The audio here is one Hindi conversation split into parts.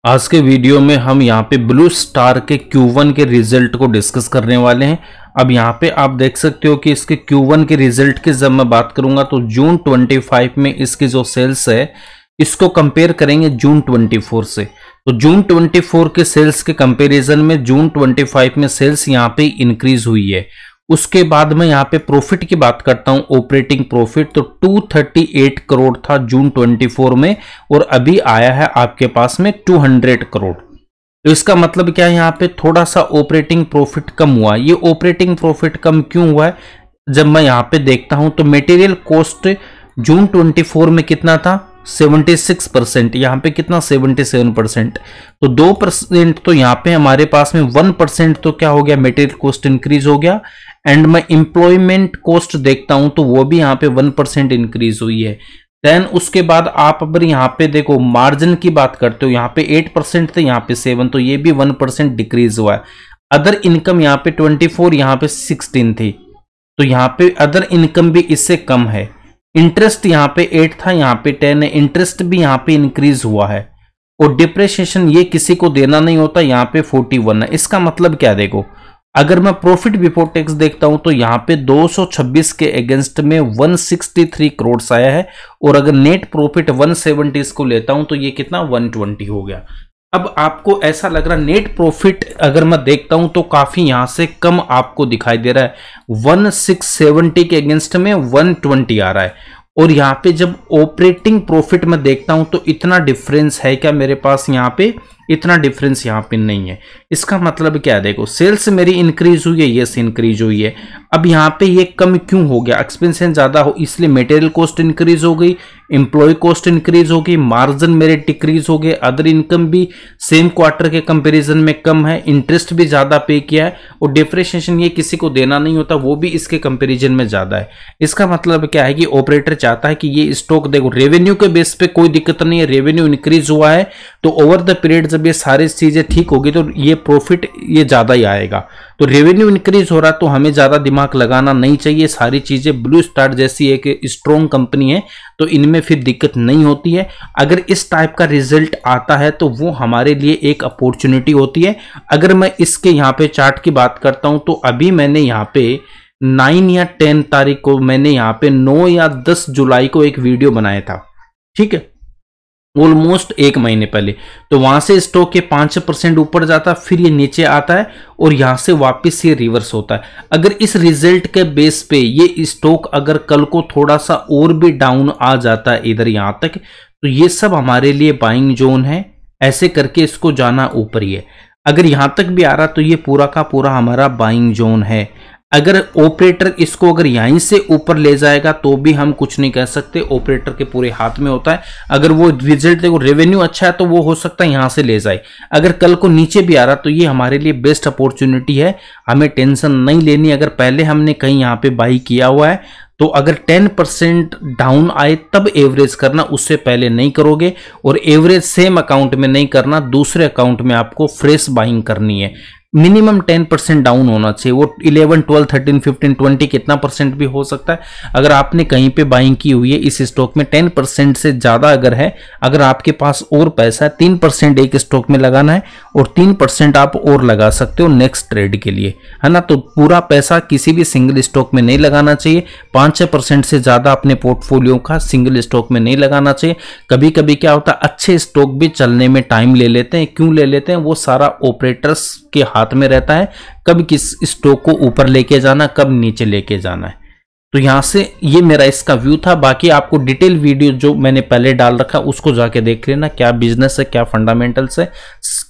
आज के वीडियो में हम यहाँ पे ब्लू स्टार के Q1 के रिजल्ट को डिस्कस करने वाले हैं। अब यहाँ पे आप देख सकते हो कि इसके Q1 के रिजल्ट की जब मैं बात करूंगा तो जून 25 में इसकी जो सेल्स है इसको कंपेयर करेंगे जून 24 से। तो जून 24 के सेल्स के कंपैरिजन में जून 25 में सेल्स यहाँ पे इंक्रीज हुई है। उसके बाद मैं यहाँ पे प्रॉफिट की बात करता हूँ, ऑपरेटिंग प्रॉफिट तो 238 करोड़ था जून 24 में और अभी आया है आपके पास में 200 करोड़। तो इसका मतलब क्या है, यहाँ पे थोड़ा सा ऑपरेटिंग प्रॉफिट कम हुआ। ये ऑपरेटिंग प्रॉफिट कम क्यों हुआ है, जब मैं यहाँ पे देखता हूं तो मटेरियल कॉस्ट जून 24 में कितना था 76%, यहाँ पे कितना 77%। तो 2% तो यहाँ पे हमारे पास में 1% तो क्या हो गया, मटेरियल कॉस्ट इंक्रीज हो गया। एंड मैं एम्प्लॉयमेंट कॉस्ट देखता हूं तो वो भी यहाँ पे 1% इंक्रीज हुई है। देन उसके बाद आप अगर यहाँ पे देखो मार्जिन की बात करते हो, यहाँ पे 8% थे, यहाँ पे 7, तो ये भी 1% डिक्रीज हुआ है। अदर इनकम यहाँ पे 24, यहाँ पे 16 थी, तो यहाँ पे अदर इनकम भी इससे कम है। इंटरेस्ट यहाँ पे 8 था, यहाँ पे 10 है, इंटरेस्ट भी यहाँ पे इंक्रीज हुआ है। और डिप्रेशिएशन ये किसी को देना नहीं होता, यहाँ पे 41 है। इसका मतलब क्या, देखो अगर मैं प्रॉफिट बिफोर टैक्स देखता हूं तो यहाँ पे 226 के अगेंस्ट में 163 करोड़ आया है। और अगर नेट प्रॉफिट 170 को लेता हूं तो ये कितना 120 हो गया। अब आपको ऐसा लग रहा है नेट प्रॉफिट अगर मैं देखता हूं तो काफी यहां से कम आपको दिखाई दे रहा है, 1670 के अगेंस्ट में 120 आ रहा है। और यहाँ पे जब ऑपरेटिंग प्रॉफिट में देखता हूं तो इतना डिफरेंस है क्या मेरे पास, यहाँ पे इतना डिफरेंस यहाँ पे नहीं है। इसका मतलब क्या है, देखो सेल्स मेरी इंक्रीज हुई है, यस इंक्रीज हुई है। अब यहाँ पे ये कम क्यों हो गया, एक्सपेंशन ज्यादा हो इसलिए मटेरियल कॉस्ट इंक्रीज हो गई, एम्प्लॉय कॉस्ट इंक्रीज हो गई, मार्जिन मेरे डिक्रीज हो गए, अदर इनकम भी सेम क्वार्टर के कंपैरिजन में कम है, इंटरेस्ट भी ज्यादा पे किया है, और डिप्रिसिएशन ये किसी को देना नहीं होता वो भी इसके कंपैरिजन में ज्यादा है। इसका मतलब क्या है कि ऑपरेटर चाहता है कि ये स्टॉक, देखो रेवेन्यू के बेस पे कोई दिक्कत नहीं है, रेवेन्यू इंक्रीज हुआ है तो ओवर द पीरियड जब ये सारी चीजें ठीक होगी तो ये प्रॉफिट ये ज्यादा ही आएगा। तो रेवेन्यू इंक्रीज हो रहा तो हमें ज्यादा दिमाग लगाना नहीं चाहिए। सारी चीजें ब्लू स्टार जैसी एक स्ट्रॉन्ग कंपनी है तो इनमें फिर दिक्कत नहीं होती है। अगर इस टाइप का रिजल्ट आता है तो वो हमारे लिए एक अपॉर्चुनिटी होती है। अगर मैं इसके यहाँ पे चार्ट की बात करता हूं तो अभी मैंने यहाँ पे 9 या 10 तारीख को मैंने यहाँ पे 9 या 10 जुलाई को एक वीडियो बनाया था, ठीक है, ऑलमोस्ट 1 महीने पहले। तो वहां से स्टॉक के 5% ऊपर जाता, फिर ये नीचे आता है और यहां से वापस ये रिवर्स होता है। अगर इस रिजल्ट के बेस पे ये स्टॉक अगर कल को थोड़ा सा और भी डाउन आ जाता है इधर यहां तक, तो ये सब हमारे लिए बाइंग जोन है। ऐसे करके इसको जाना ऊपर ही है। अगर यहां तक भी आ रहा तो ये पूरा का पूरा हमारा बाइंग जोन है। अगर ऑपरेटर इसको अगर यहीं से ऊपर ले जाएगा तो भी हम कुछ नहीं कह सकते, ऑपरेटर के पूरे हाथ में होता है। अगर वो रिजल्ट देखो रेवेन्यू अच्छा है तो वो हो सकता है यहां से ले जाए। अगर कल को नीचे भी आ रहा तो ये हमारे लिए बेस्ट अपॉर्चुनिटी है, हमें टेंशन नहीं लेनी। अगर पहले हमने कहीं यहाँ पे बाई किया हुआ है तो अगर 10% डाउन आए तब एवरेज करना, उससे पहले नहीं करोगे। और एवरेज सेम अकाउंट में नहीं करना, दूसरे अकाउंट में आपको फ्रेश बाइंग करनी है। मिनिमम 10% डाउन होना चाहिए, वो 11, 12, 13, 15, 20 कितना परसेंट भी हो सकता है। अगर आपने कहीं पे बाइंग की हुई है इस स्टॉक में 10% से ज्यादा अगर है, अगर आपके पास और पैसा है 3% एक स्टॉक में लगाना है और 3% आप और लगा सकते हो नेक्स्ट ट्रेड के लिए, है ना। तो पूरा पैसा किसी भी सिंगल स्टॉक में नहीं लगाना चाहिए, 5-6% से ज्यादा अपने पोर्टफोलियो का सिंगल स्टॉक में नहीं लगाना चाहिए। कभी कभी क्या होता है अच्छे स्टॉक भी चलने में टाइम ले लेते हैं, क्यों ले लेते हैं, वो सारा ऑपरेटर्स के हाथ में रहता है, कब किस स्टॉक को ऊपर लेके जाना, कब नीचे लेके जाना है। तो यहां से ये मेरा इसका व्यू था। बाकी आपको डिटेल वीडियो जो मैंने पहले डाल रखा उसको जाके देख लेना, क्या बिजनेस है, क्या फंडामेंटल्स है,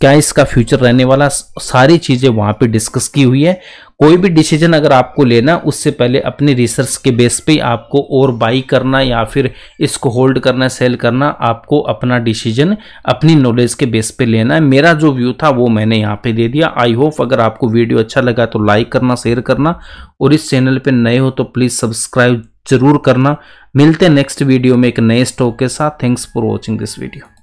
क्या इसका फ्यूचर रहने वाला, सारी चीजें वहां पे डिस्कस की हुई है। कोई भी डिसीजन अगर आपको लेना उससे पहले अपनी रिसर्च के बेस पे आपको और बाई करना या फिर इसको होल्ड करना, सेल करना, आपको अपना डिसीजन अपनी नॉलेज के बेस पे लेना है। मेरा जो व्यू था वो मैंने यहाँ पे दे दिया। आई होप अगर आपको वीडियो अच्छा लगा तो लाइक करना, शेयर करना, और इस चैनल पे नए हो तो प्लीज सब्सक्राइब जरूर करना। मिलते हैं नेक्स्ट वीडियो में एक नए स्टॉक के साथ। Thanks for watching this video.